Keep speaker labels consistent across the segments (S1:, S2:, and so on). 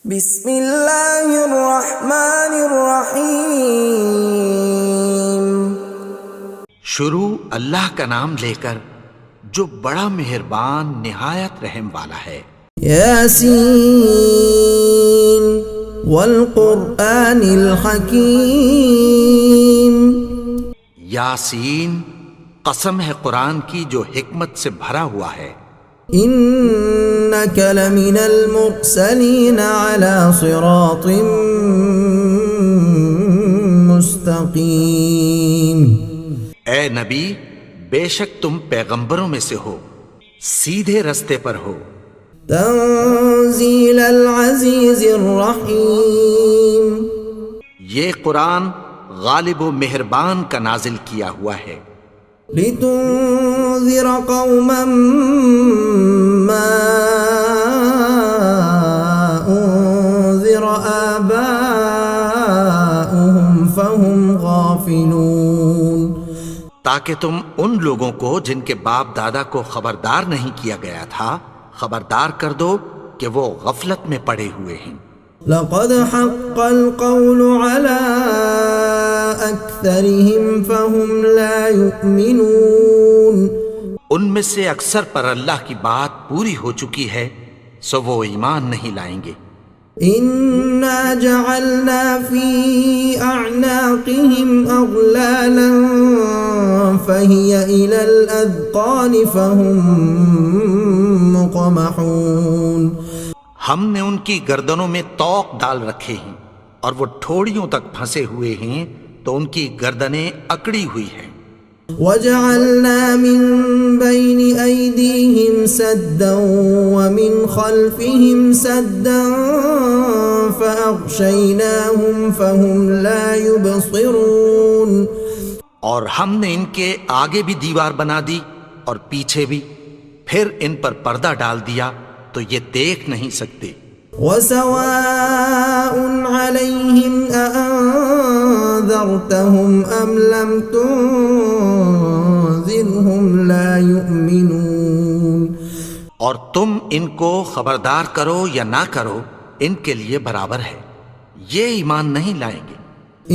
S1: بسم اللہ الرحمن الرحیم۔
S2: شروع اللہ کا نام لے کر جو بڑا مہربان نہایت رحم والا ہے۔
S1: یاسین والقرآن الحکیم۔
S2: یاسین، قسم ہے قرآن کی جو حکمت سے بھرا ہوا ہے۔
S1: انک لمن المرسلین علی صراط مستقیم۔
S2: اے نبی، بے شک تم پیغمبروں میں سے ہو، سیدھے رستے پر ہو۔
S1: تنزیل العزیز الرحیم۔
S2: یہ قرآن غالب و مہربان کا نازل کیا ہوا ہے۔
S1: لتنذر قوما ما انذر آباؤهم فهم غافلون۔
S2: تاکہ تم ان لوگوں کو جن کے باپ دادا کو خبردار نہیں کیا گیا تھا خبردار کر دو کہ وہ غفلت میں پڑے ہوئے ہیں۔
S1: لقد حق القول على اکثرهم فهم لا يؤمنون۔
S2: ان میں سے اکثر پر اللہ کی بات پوری ہو چکی ہے سو وہ ایمان نہیں لائیں گے۔
S1: انا جعلنا في اعناقهم اغلالا فهي الى الاذقان فهم مقمحون۔
S2: ہم نے ان کی گردنوں میں طوق ڈال رکھے ہیں اور وہ ٹھوڑیوں تک پھنسے ہوئے ہیں تو ان کی گردنیں اکڑی ہوئی ہیں۔
S1: وجعلنا من بين أيديهم سدا ومن خلفهم سدا فأغشيناهم فهم لا يبصرون۔
S2: اور ہم نے ان کے آگے بھی دیوار بنا دی اور پیچھے بھی، پھر ان پر پردہ ڈال دیا تو یہ دیکھ نہیں سکتے۔
S1: وسواء عليهم أأنذرتهم أم لم تنذرهم لا يؤمنون۔
S2: اور تم ان کو خبردار کرو یا نہ کرو ان کے لیے برابر ہے، یہ ایمان نہیں لائیں گے۔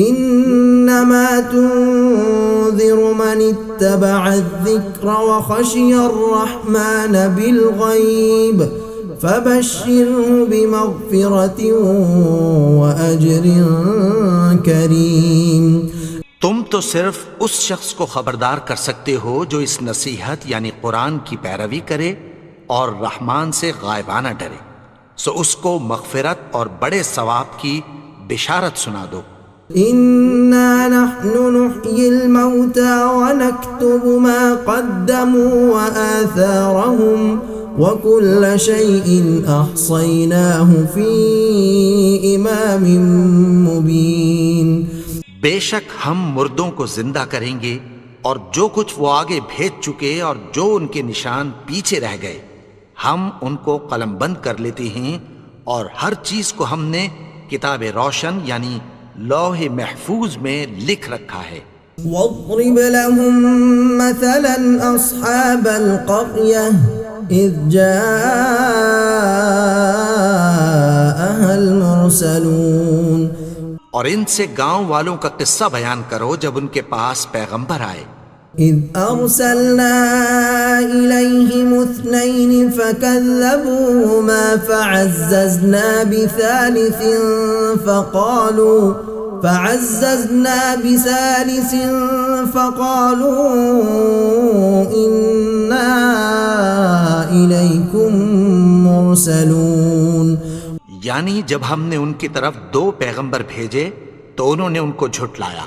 S1: انما تنذر من اتبع الذکر وخشی الرحمن بالغیب فبشره بمغفرة وأجر کریم۔
S2: تم تو صرف اس شخص کو خبردار کر سکتے ہو جو اس نصیحت یعنی قرآن کی پیروی کرے اور رحمان سے غائبانہ ڈرے، سو اس کو مغفرت اور بڑے ثواب کی بشارت سنا دو۔
S1: انا نحن نحيي الموتى ونكتب ما قدموا وآثارهم وكل شيء احصيناه في امام مبين۔
S2: بے شک ہم مردوں کو زندہ کریں گے اور جو کچھ وہ آگے بھیج چکے اور جو ان کے نشان پیچھے رہ گئے ہم ان کو قلم بند کر لیتے ہیں، اور ہر چیز کو ہم نے کتاب روشن یعنی لوح محفوظ میں لکھ رکھا ہے۔
S1: واضرب لهم مثلا اصحاب القرية اذ جاءها المرسلون۔
S2: اور ان سے گاؤں والوں کا قصہ بیان کرو جب ان کے پاس پیغمبر آئے۔
S1: اذ ارسلنا الیہم اثنین فکذبوہما فعززنا بثالث فقالوا انا الیکم مرسلون۔
S2: یعنی جب ہم نے ان کی طرف 2 پیغمبر بھیجے تو انہوں نے ان کو جھٹلایا،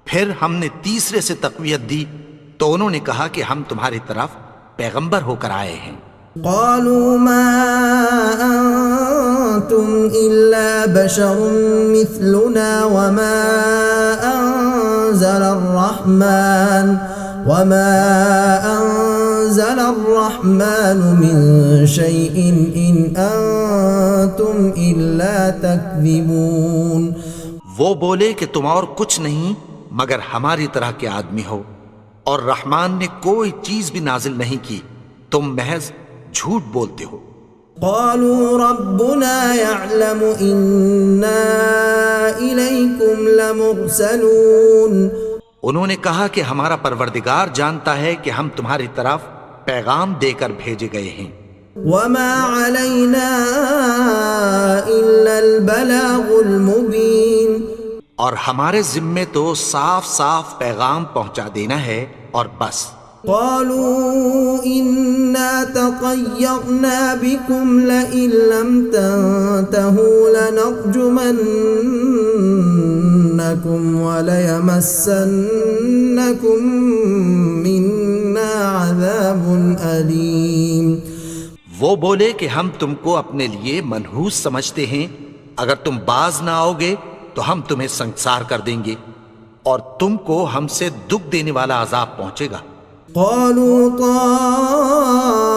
S2: پھر ہم نے تیسرے سے تقویت دی تو انہوں نے کہا کہ ہم تمہاری طرف پیغمبر ہو کر آئے ہیں۔
S1: قالوا ما انتم الا بشر مثلنا وما انزل الرحمن من شيء ان انتم الا تكذبون۔
S2: وہ بولے کہ تم اور کچھ نہیں مگر ہماری طرح کے آدمی ہو، اور رحمان نے کوئی چیز بھی نازل نہیں کی، تم محض جھوٹ بولتے ہو۔
S1: قالوا ربنا يعلم إنا إليكم لمرسلون.
S2: انہوں نے کہا کہ ہمارا پروردگار جانتا ہے کہ ہم تمہاری طرف پیغام دے کر بھیجے گئے ہیں.
S1: وما علينا إلا البلاغ المبين.
S2: اور ہمارے ذمے تو صاف صاف پیغام پہنچا دینا ہے اور بس.
S1: قالوا إنا تطيرنا بكم لئن لم تنتهوا لنرجمنكم وليمسنكم منا عذاب أليم.
S2: وہ بولے کہ ہم تم کو اپنے لیے منحوس سمجھتے ہیں، اگر تم باز نہ آؤ گے تو ہم تمہیں سنگسار کر دیں گے اور تم کو ہم سے دکھ دینے والا عذاب پہنچے گا.
S1: قالوا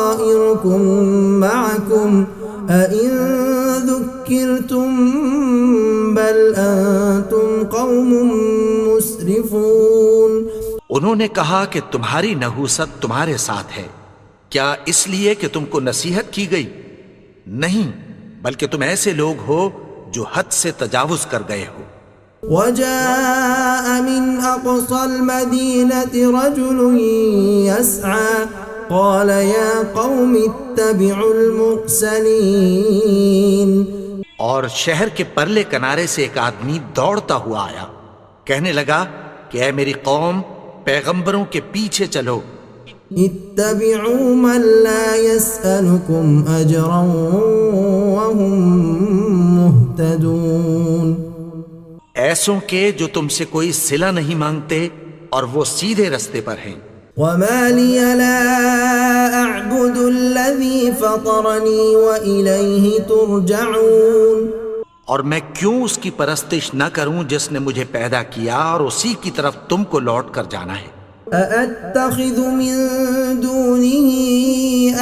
S1: طائركم معكم أئن ذكرتم بل أنتم قوم مسرفون.
S2: انہوں نے کہا کہ تمہاری نحوست تمہارے ساتھ ہے، کیا اس لیے کہ تم کو نصیحت کی گئی؟ نہیں، بلکہ تم ایسے لوگ ہو جو حد سے تجاوز کر گئے ہو.
S1: وجاء من أقصى المدينة رجل يسعى قال يا قوم اتبعوا المرسلين.
S2: اور شہر کے پرلے کنارے سے ایک آدمی دوڑتا ہوا آیا، کہنے لگا کہ اے میری قوم، پیغمبروں کے پیچھے چلو.
S1: اتبعوا من لا يسألكم أجرا وهم مهتدون.
S2: ایسوں کے جو تم سے کوئی صلہ نہیں مانگتے اور وہ سیدھے رستے پر ہیں.
S1: وما لي لا أعبد الذي فطرني وإليه ترجعون.
S2: اور میں کیوں اس کی پرستش نہ کروں جس نے مجھے پیدا کیا اور اسی کی طرف تم کو لوٹ کر جانا ہے.
S1: أأتخذ من دونه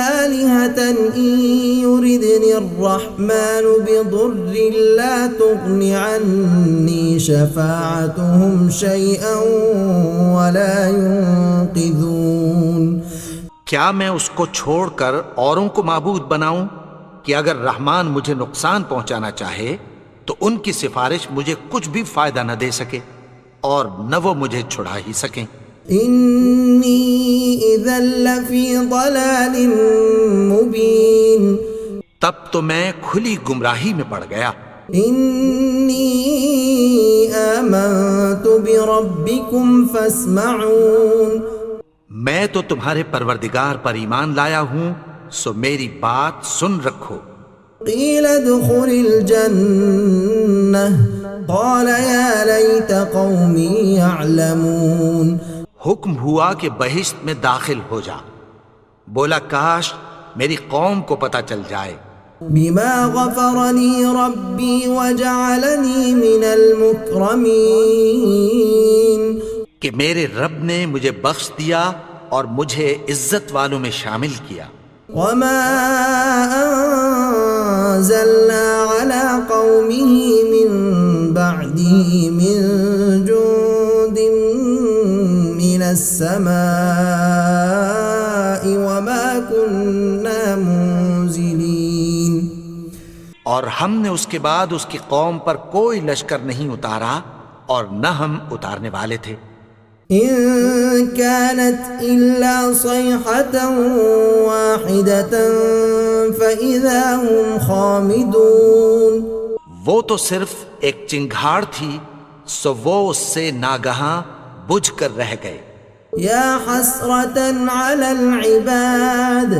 S1: آلهة إن يردني الرحمن بضر لا تغن عني شفاعتهم شيئا ولا ينقذون.
S2: کیا میں اس کو چھوڑ کر اوروں کو معبود بناؤں کہ اگر رحمان مجھے نقصان پہنچانا چاہے تو ان کی سفارش مجھے کچھ بھی فائدہ نہ دے سکے اور نہ وہ مجھے چھڑا ہی سکیں.
S1: انی اذا لفی ضلال مبین.
S2: تب تو میں کھلی گمراہی میں پڑ گیا.
S1: انی آمنت بربکم فاسمعون.
S2: میں تو تمہارے پروردگار پر ایمان لایا ہوں، سو میری بات سن رکھو.
S1: قیل ادخل الجنہ قال یا لیت قومی یعلمون.
S2: حکم ہوا کہ بہشت میں داخل ہو جا. بولا کاش میری قوم کو پتہ چل جائے.
S1: بما غفرنی ربی وجعلنی من المکرمین.
S2: کہ میرے رب نے مجھے بخش دیا اور مجھے عزت والوں میں شامل کیا.
S1: وما انزلنا على قومه من بعده من جند من السماء وما كنا منزلين.
S2: اور ہم نے اس کے بعد اس کی قوم پر کوئی لشکر نہیں اتارا اور نہ ہم اتارنے والے تھے.
S1: إن كانت إلا صيحة واحدة فإذا هم خامدون.
S2: وہ تو صرف ایک چنگھاڑ تھی، سو وہ اس سے ناگہاں بجھ کر رہ گئے.
S1: يا حسرة على العباد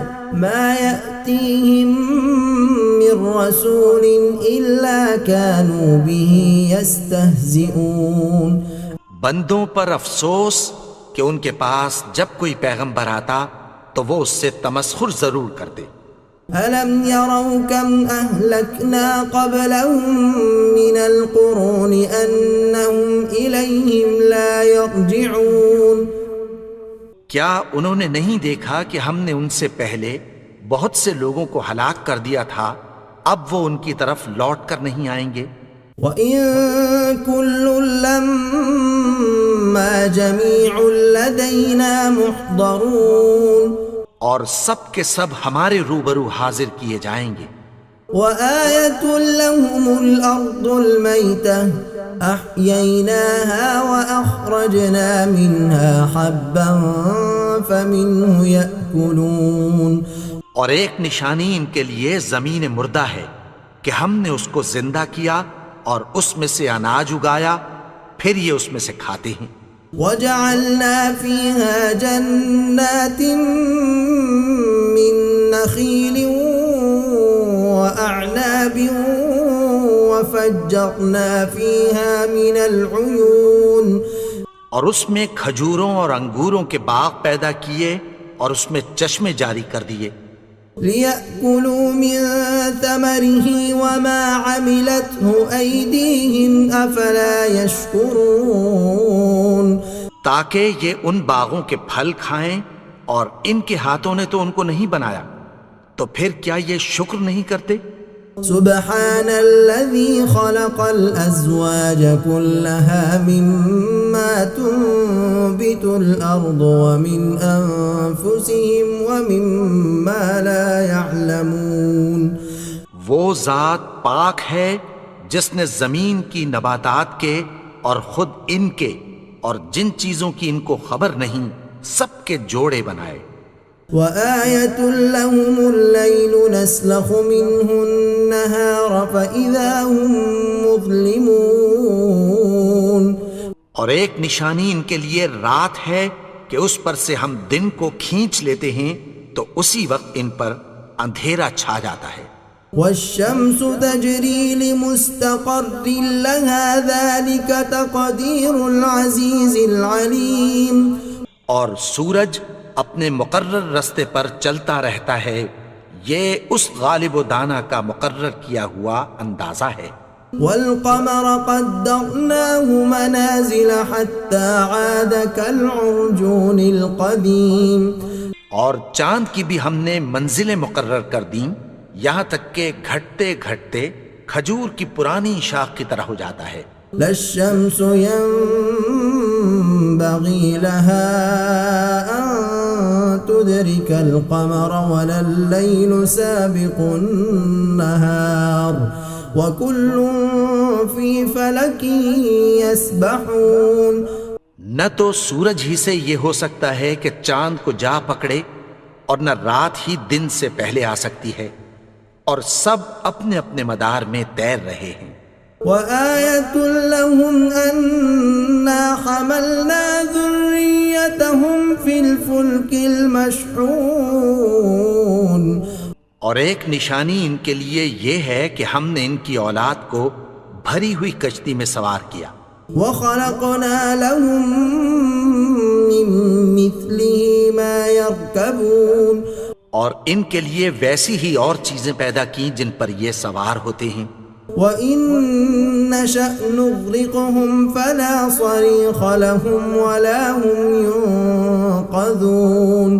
S1: ما يأتيهم من رسول إلا كانوا به يستهزئون.
S2: بندوں پر افسوس کہ ان کے پاس جب کوئی پیغمبر آتا تو وہ اس سے تمسخر ضرور کرتے.
S1: أَلَمْ يَرَوْا كَمْ أَهْلَكْنَا قَبْلَهُمْ مِنَ الْقُرُونِ أَنَّهُمْ إِلَيْهِمْ لَا يَرْجِعُونَ.
S2: کیا انہوں نے نہیں دیکھا کہ ہم نے ان سے پہلے بہت سے لوگوں کو ہلاک کر دیا تھا، اب وہ ان کی طرف لوٹ کر نہیں آئیں گے.
S1: وَإِن كُلٌّ لَّمَّا جَمِيعٌ لَّدَيْنَا مُحْضَرُونَ.
S2: اور سب کے سب ہمارے روبرو حاضر کیے جائیں گے۔
S1: وآية لهم الأرض الميتة أحييناها وأخرجنا منها حبا فمنه يأكلون،
S2: اور ایک نشانی ان کے لیے زمین مردہ ہے کہ ہم نے اس کو زندہ کیا اور اس میں سے اناج اگایا، پھر یہ اس میں سے کھاتے ہیں۔
S1: وجعلنا فيها جنات من نخيل وأعناب وفجرنا فيها من العيون،
S2: اور اس میں کھجوروں اور انگوروں کے باغ پیدا کیے اور اس میں چشمے جاری کر دیے،
S1: ليأكلوا من ثمره وما عملته أيديهم أفلا يشكرون،
S2: تاکہ یہ ان باغوں کے پھل کھائیں اور ان کے ہاتھوں نے تو ان کو نہیں بنایا، تو پھر کیا یہ شکر نہیں کرتے؟
S1: سبحان الذي خلق الأزواج كلها مما تنبت الأرض ومن أنفسهم ومما لا يعلمون،
S2: وہ ذات پاک ہے جس نے زمین کی نباتات کے اور خود ان کے اور جن چیزوں کی ان کو خبر نہیں سب کے جوڑے بنائے۔
S1: وآية لهم الليل نسلخ منه النهار فإذا هم مظلمون،
S2: اور ایک نشانی ان کے لیے رات ہے کہ اس پر سے ہم دن کو کھینچ لیتے ہیں تو اسی وقت ان پر اندھیرا چھا جاتا ہے۔
S1: والشمس تجري لمستقر لها ذلك تقدير العزيز العليم،
S2: اور سورج اپنے مقرر رستے پر چلتا رہتا ہے، یہ اس غالب و دانا کا مقرر کیا ہوا اندازہ ہے۔
S1: والقمر قدرناه منازل حتى عاد كالعرجون القديم،
S2: اور چاند کی بھی ہم نے منزلیں مقرر کر دیں یہاں تک کہ گھٹتے گھٹتے کھجور کی پرانی شاخ کی طرح ہو جاتا ہے۔
S1: لا الشمس ينبغي لها أن تدرك القمر ولا الليل سابق النهار وكل في فلك يسبحون،
S2: نہ تو سورج ہی سے یہ ہو سکتا ہے کہ چاند کو جا پکڑے اور نہ رات ہی دن سے پہلے آ سکتی ہے، اور سب اپنے اپنے مدار میں تیر رہے ہیں۔
S1: وآية لهم أنا حملنا ذريتهم في الفلك المشحون،
S2: اور ایک نشانی ان کے لیے یہ ہے کہ ہم نے ان کی اولاد کو بھری ہوئی کشتی میں سوار کیا،
S1: وخلقنا لهم من مثله ما يركبون،
S2: اور ان کے لیے ویسی ہی اور چیزیں پیدا کی جن پر یہ سوار ہوتے ہیں۔
S1: وَإِن نَّشَأْ نُغْرِقْهُمْ فَلَا صَرِيخَ لَهُمْ وَلَا هُمْ يُنقَذُونَ،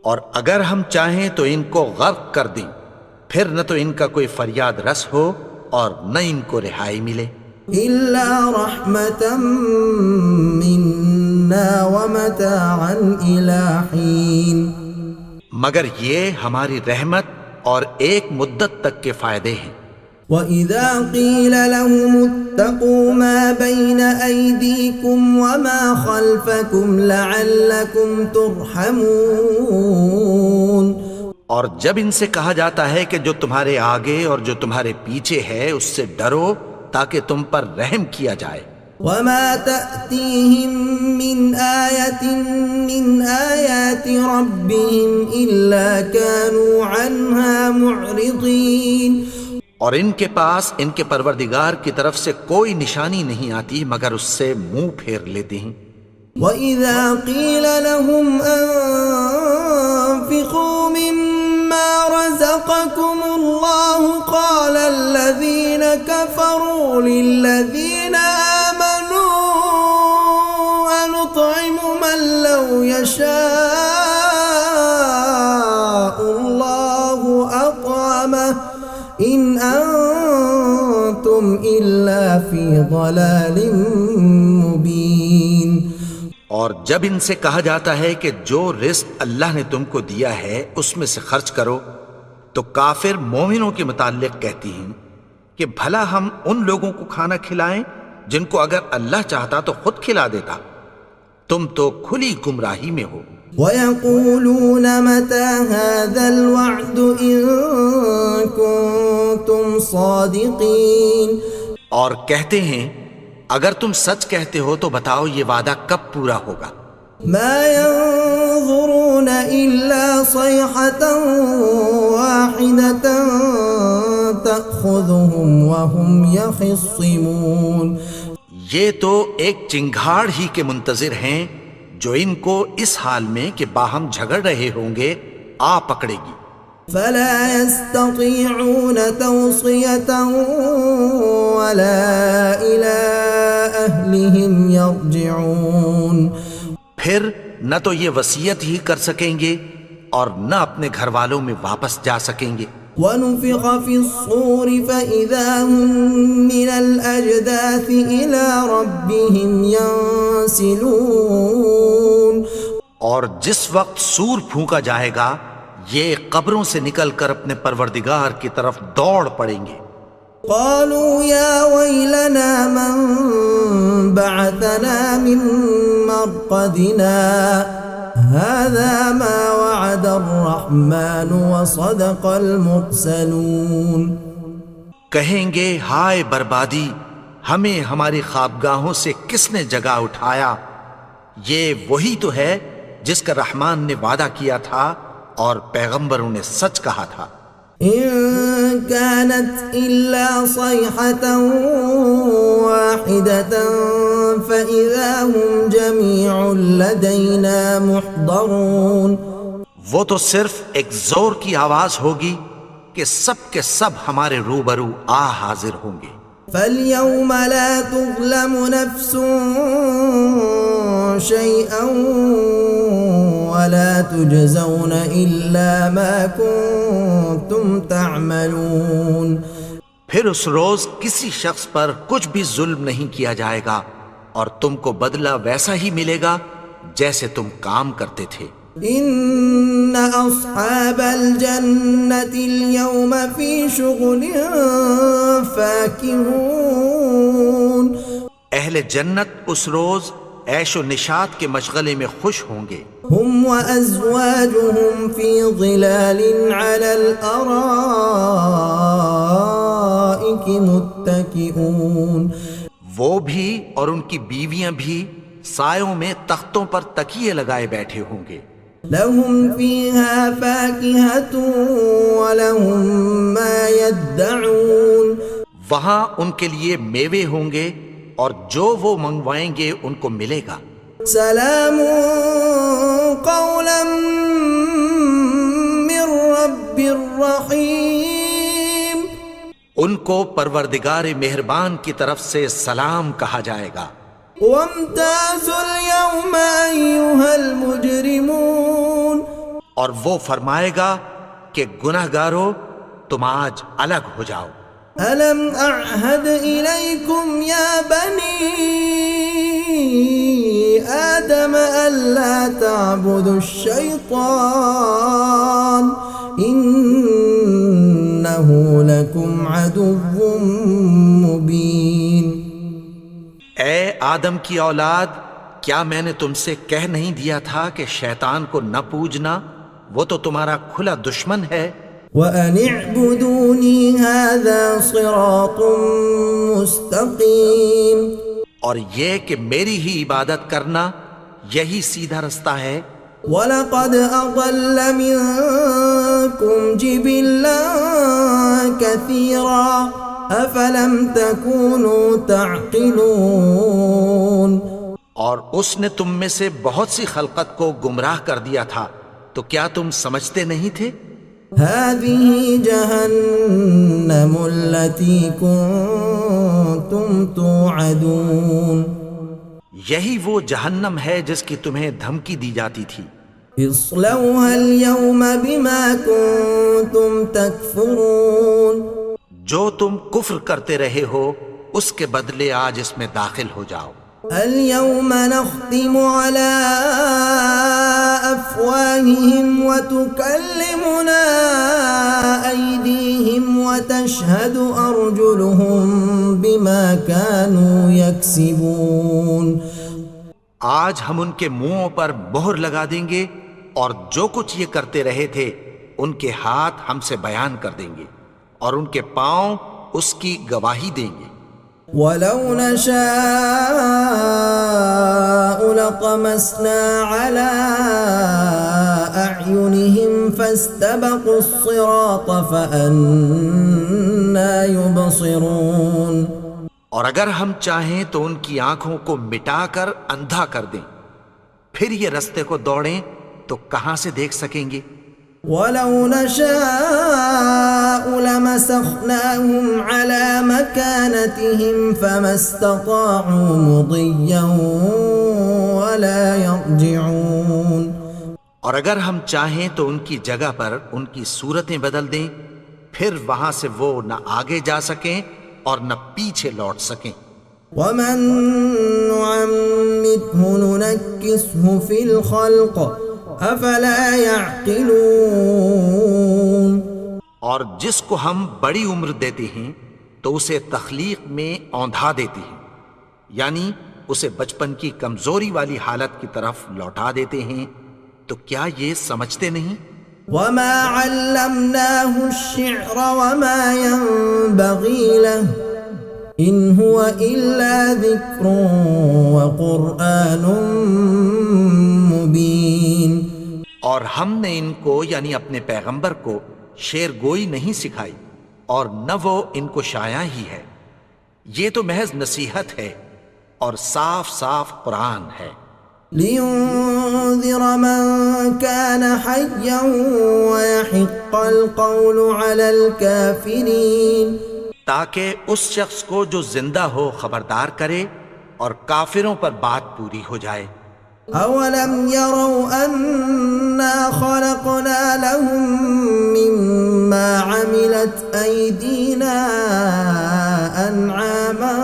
S2: اور اگر ہم چاہیں تو ان کو غرق کر دیں، پھر نہ تو ان کا کوئی فریاد رس ہو اور نہ ان کو رہائی ملے۔
S1: إِلَّا رَحْمَةً مِّنَّا وَمَتَاعًا إِلَىٰ حِينٍ،
S2: مگر یہ ہماری رحمت اور ایک مدت تک کے فائدے ہیں۔
S1: وَإِذَا قِيلَ لَهُمُ اتَّقُوا مَا بَيْنَ أَيْدِيكُمْ وَمَا خَلْفَكُمْ لَعَلَّكُمْ تُرْحَمُونَ،
S2: اور جب ان سے کہا جاتا ہے کہ جو تمہارے آگے اور جو تمہارے پیچھے ہے اس سے ڈرو تاکہ تم پر رحم کیا جائے۔
S1: وَمَا تَأْتِيهِم مِّنْ آيَةٍ مِّنْ آيَاتِ رَبِّهِمْ إِلَّا كَانُوا عَنْهَا مُعْرِضِينَ،
S2: اور ان کے پاس ان کے پروردگار کی طرف سے کوئی نشانی نہیں آتی مگر اس سے منہ پھیر لیتے ہیں۔
S1: وَإِذَا قِيلَ لَهُمْ أَنفِقُوا مِمَّا رَزَقَكُمُ اللَّهُ قَالَ الَّذِينَ كَفَرُوا لِلَّذِينَ آمَنُوا أَنُطْعِمُ مَن لَّوْ يَشَاءُ اللَّهُ أَطْعَمَهُ إِنْ أَنْتُمْ إِلَّا فِي ضَلَالٍ مُبِينٍ،
S2: اور اور جب ان سے کہا جاتا ہے کہ جو رزق اللہ نے تم کو دیا ہے اس میں سے خرچ کرو، تو کافر مومنوں کے متعلق کہتی ہیں کہ بھلا ہم ان لوگوں کو کھانا کھلائیں جن کو اگر اللہ چاہتا تو خود کھلا دیتا، تم تو کھلی گمراہی میں ہو۔
S1: وَيَقُولُونَ مَتَى هَذَا الْوَعْدُ إِن كُنتُمْ صَادِقِينَ،
S2: اور کہتے ہیں اگر تم سچ کہتے ہو تو بتاؤ یہ وعدہ کب پورا ہوگا۔
S1: مَا يَنظُرُونَ إِلَّا صَيْحَةً وَاحِدَةً تَأْخُذُهُمْ وَهُمْ يَخِصِّمُونَ،
S2: یہ تو ایک چنگھاڑ ہی کے منتظر ہیں جو ان کو اس حال میں کہ باہم جھگڑ رہے ہوں گے آ پکڑے گی۔
S1: فَلَا يَسْتَطِيعُونَ تَوْصِيَةً وَلَا إِلَىٰ أَهْلِهِمْ يَرْجِعُونَ،
S2: پھر نہ تو یہ وصیت ہی کر سکیں گے اور نہ اپنے گھر والوں میں واپس جا سکیں گے۔
S1: وَنُفِخَ فِي الصُّورِ فَإِذَا هُم مِّنَ الْأَجْدَاثِ إِلَىٰ رَبِّهِمْ يَنسِلُونَ،
S2: اور جس وقت سور پھونکا جائے گا یہ قبروں سے نکل کر اپنے پروردگار کی طرف دوڑ پڑیں گے۔
S1: قالوا يا ويلنا من بعثنا من مرقدنا هذا ما وعد الرحمن وصدق المرسلون،
S2: کہیں گے ہائے بربادی، ہمیں ہماری خوابگاہوں سے کس نے جگا اٹھایا، یہ وہی تو ہے جس کا رحمان نے وعدہ کیا تھا اور پیغمبروں نے سچ کہا تھا۔
S1: إن كانت إلا صيحة واحدة فإذا هم جميع لدينا محضرون،
S2: وہ تو صرف ایک زور کی آواز ہوگی کہ سب کے سب ہمارے روبرو آ حاضر ہوں گے۔
S1: فَالْيَوْمَ لَا تُظْلَمُ نَفْسٌ شَيْئًا وَلَا تُجْزَوْنَ إِلَّا مَا كُنتُمْ تَعْمَلُونَ،
S2: پھر اس روز کسی شخص پر کچھ بھی ظلم نہیں کیا جائے گا اور تم کو بدلہ ویسا ہی ملے گا جیسے تم کام کرتے تھے۔
S1: إِنَّ أَصْحَابَ الْجَنَّةِ الْيَوْمَ فِي شُغُلٍ فَاكِهُونَ،
S2: اہل جنت اس روز عیش و نشاط کے مشغلے میں خوش ہوں گے۔
S1: هُمْ وَأَزْوَاجُهُمْ فِي ظِلَالٍ عَلَى الْأَرَائِكِ مُتَّكِئُونَ،
S2: وہ بھی اور ان کی بیویاں بھی سایوں میں تختوں پر تکیے لگائے بیٹھے ہوں گے۔
S1: لَهُمْ فِيهَا فَاكِهَةٌ وَلَهُمْ مَا يَدَّعُونَ،
S2: وہاں ان کے لیے میوے ہوں گے اور جو وہ منگوائیں گے ان کو ملے گا۔
S1: سلام قولا من رب الرحیم،
S2: ان کو پروردگار مہربان کی طرف سے سلام کہا جائے گا۔
S1: وامتازوا اليوم أيها المجرمون،
S2: اور وہ فرمائے گا کہ گناہگارو تم آج الگ ہو جاؤ۔
S1: ألم أعهد إليكم يا بني آدم ألا تعبدوا الشيطان إنه لكم عدو مبين۔
S2: اے آدم کی اولاد، کیا میں نے تم سے کہہ نہیں دیا تھا کہ شیطان کو نہ پوجنا، وہ تو تمہارا کھلا دشمن ہے۔
S1: وَأَنِ اعْبُدُونِي هَذَا صِرَاطٌ مُسْتَقِيمٌ،
S2: اور یہ کہ میری ہی عبادت کرنا یہی سیدھا رستہ ہے۔
S1: وَلَقَدْ أَضَلَّ مِنكُمْ جِبِلًّا كَثِيرًا أَفَلَمْ تَكُونُوا تَعْقِلُونَ،
S2: اور اس نے تم میں سے بہت سی خلقت کو گمراہ کر دیا تھا، تو کیا تم سمجھتے نہیں تھے؟
S1: هَذِهِ جَهَنَّمُ الَّتِي كُنتُمْ تُوعَدُونَ،
S2: یہی وہ جہنم ہے جس کی تمہیں دھمکی دی جاتی تھی۔
S1: اصْلَوْهَا الْيَوْمَ بِمَا كُنتُمْ تَكْفُرُونَ،
S2: جو تم کفر کرتے رہے ہو اس کے بدلے آج اس میں داخل ہو جاؤ۔
S1: اليوم نختم على أفواههم وتكلمنا أيديهم وتشهد أرجلهم بما كانوا يكسبون.
S2: آج ہم ان کے منہوں پر مہر لگا دیں گے اور جو کچھ یہ کرتے رہے تھے ان کے ہاتھ ہم سے بیان کر دیں گے اور ان کے پاؤں اس کی گواہی دیں گے.
S1: وَلَوْ نَشَاءُ لَطَمَسْنَا عَلَىٰ أَعْيُنِهِمْ فَاسْتَبَقُوا الصِّرَاطَ فَأَنَّىٰ يُبْصِرُونَ.
S2: اور اگر ہم چاہیں تو ان کی آنکھوں کو مٹا کر اندھا کر دیں، پھر یہ رستے کو دوڑیں تو کہاں سے دیکھ سکیں گے؟
S1: وَلَوْ نَشَاءُ لَمَسَخْنَاهُمْ عَلَىٰ مَكَانَتِهِمْ فَمَا اسْتَطَاعُوا مُضِيًّا وَلَا يَرْجِعُونَ.
S2: اور اگر ہم چاہیں تو ان کی جگہ پر ان کی صورتیں بدل دیں، پھر وہاں سے وہ نہ آگے جا سکیں اور نہ پیچھے لوٹ سکیں.
S1: وَمَن نُّعَمِّرْهُ نُنَكِّسْهُ فِي الْخَلْقِ أَفَلَا يَعْقِلُونَ.
S2: اور جس کو ہم بڑی عمر دیتے ہیں تو اسے تخلیق میں اوندھا دیتے ہیں، یعنی اسے بچپن کی کمزوری والی حالت کی طرف لوٹا دیتے ہیں، تو کیا یہ سمجھتے نہیں؟
S1: وَمَا عَلَّمْنَاهُ الشِّعْرَ وَمَا يَنبَغِي لَهُ إِنْ هُوَ إِلَّا ذِكْرٌ وَقُرْآنٌ مُبِينٌ.
S2: اور ہم نے ان کو یعنی اپنے پیغمبر کو شعر گوئی نہیں سکھائی اور نہ وہ ان کو شاعر ہی ہے، یہ تو محض نصیحت ہے اور صاف صاف قرآن ہے.
S1: لِيُنذِرَ مَن كَانَ حَيًّا وَيَحِقَّ الْقَوْلُ عَلَى الْكَافِرِينَ.
S2: تاکہ اس شخص کو جو زندہ ہو خبردار کرے اور کافروں پر بات پوری ہو جائے.
S1: أَوَلَمْ يَرَوْا أَنَّا خَلَقْنَا لَهُم مِّمَّا عَمِلَتْ أَيْدِينَا أَنْعَامًا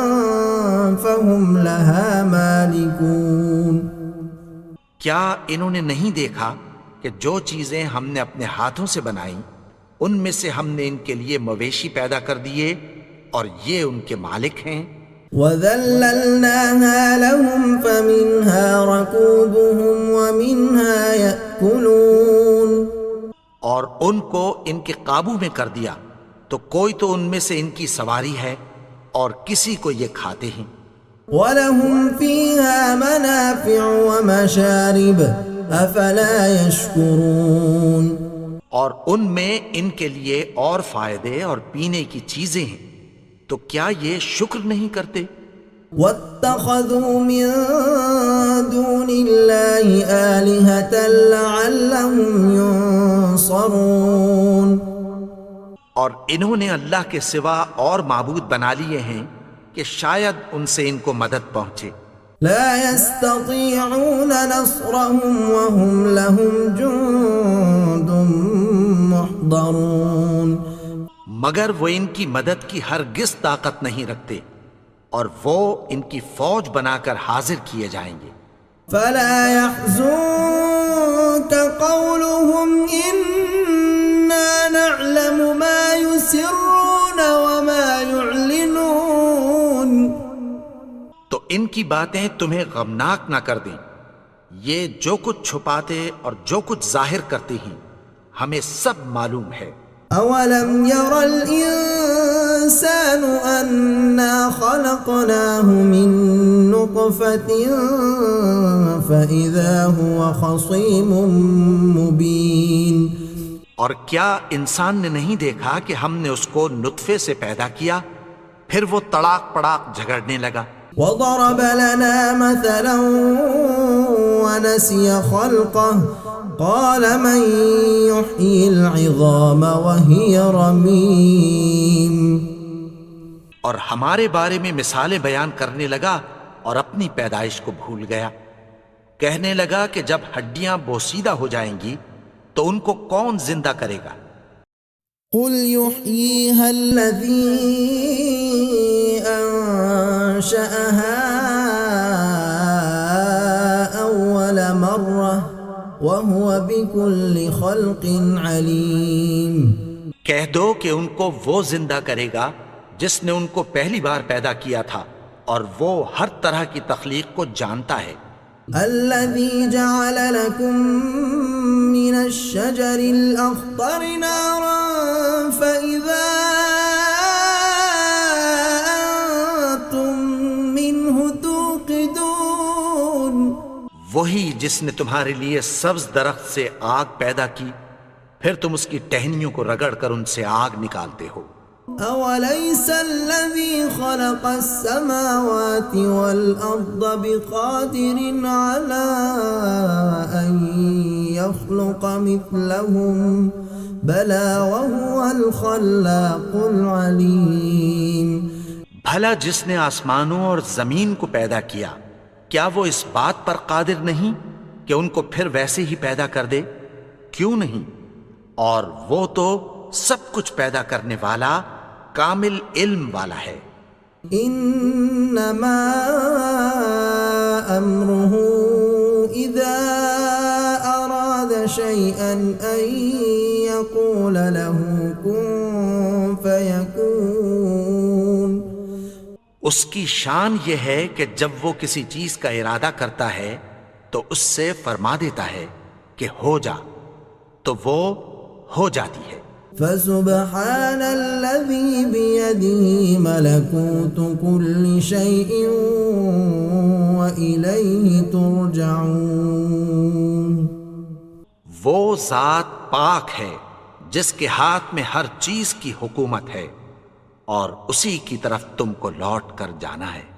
S1: فَهُمْ لَهَا مَالِكُونَ.
S2: کیا انہوں نے نہیں دیکھا کہ جو چیزیں ہم نے اپنے ہاتھوں سے بنائیں ان میں سے ہم نے ان کے لیے مویشی پیدا کر دیے اور یہ ان کے مالک ہیں.
S1: وَذَلَّلْنَاهَا لَهُمْ فَمِنْهَا رَكُوبُهُمْ وَمِنْهَا يَأْكُلُونَ.
S2: اور ان کو ان کے قابو میں کر دیا تو کوئی تو ان میں سے ان کی سواری ہے اور کسی کو یہ کھاتے ہیں.
S1: وَلَهُمْ فِيهَا مَنَافِعُ وَمَشَارِبُ أَفَلَا يَشْكُرُونَ.
S2: اور ان میں ان کے لیے اور فائدے اور پینے کی چیزیں ہیں، تو کیا یہ شکر نہیں کرتے؟
S1: وَاتَّخَذُوا مِن دُونِ اللَّهِ آلِهَةً لَعَلَّهُمْ يُنصَرُونَ.
S2: اور انہوں نے اللہ کے سوا اور معبود بنا لیے ہیں کہ شاید ان سے ان کو مدد پہنچے.
S1: لا يستطيعون نصرهم وهم لهم جند محضرون.
S2: مگر وہ ان کی مدد کی ہرگز طاقت نہیں رکھتے اور وہ ان کی فوج بنا کر حاضر کیے جائیں گے.
S1: فلا يحزنك قولهم إنا نعلم ما يسرون وما يعلنون.
S2: تو ان کی باتیں تمہیں غمناک نہ کر دیں، یہ جو کچھ چھپاتے اور جو کچھ ظاہر کرتے ہیں ہمیں سب معلوم ہے.
S1: أولم ير الإنسان أنا خلقناه من نطفة فإذا هو خصيم مبين.
S2: اور کیا انسان نے نہیں دیکھا کہ ہم نے اس کو نطفے سے پیدا کیا پھر وہ تڑاک پڑاک جھگڑنے لگا.
S1: وضرب لنا مثلا ونسي خلقه قال من يحيي العظام وهي رميم.
S2: اور ہمارے بارے میں مثالیں بیان کرنے لگا اور اپنی پیدائش کو بھول گیا. کہنے لگا کہ جب ہڈیاں بوسیدہ ہو جائیں گی تو ان کو کون زندہ کرے گا؟
S1: قل يحييها الذي أنشأها وهو بكل خلق عليم.
S2: کہہ دو کہ ان کو وہ زندہ کرے گا جس نے ان کو پہلی بار پیدا کیا تھا، اور وہ ہر طرح کی تخلیق کو جانتا ہے۔
S1: الذي جعل لكم من الشجر الأخضر نارا فإذا أنتم منه توقدون.
S2: وہی جس نے تمہارے لیے سبز درخت سے آگ پیدا کی، پھر تم اس کی ٹہنیوں کو رگڑ کر ان سے آگ نکالتے ہو۔
S1: أوليس الذي خلق السماوات والأرض بقادر على أن يخلق مثلهم بلى وهو الخلاق العليم.
S2: بھلا جس نے آسمانوں اور زمین کو پیدا کیا، کیا وہ اس بات پر قادر نہیں کہ ان کو پھر ویسے ہی پیدا کر دے؟ کیوں نہیں؟ اور وہ تو سب کچھ پیدا کرنے والا، کامل علم والا ہے۔
S1: انما امره اذا اراد شيئا ان يقول له كن فيكون.
S2: اس کی شان یہ ہے کہ جب وہ کسی چیز کا ارادہ کرتا ہے تو اس سے فرما دیتا ہے کہ ہو جا، تو وہ ہو جاتی ہے۔
S1: فسبحان الذي بيده ملكوت كل شيء وإليه ترجعون.
S2: وہ ذات پاک ہے جس کے ہاتھ میں ہر چیز کی حکومت ہے، اور اسی کی طرف تم کو لوٹ کر جانا ہے۔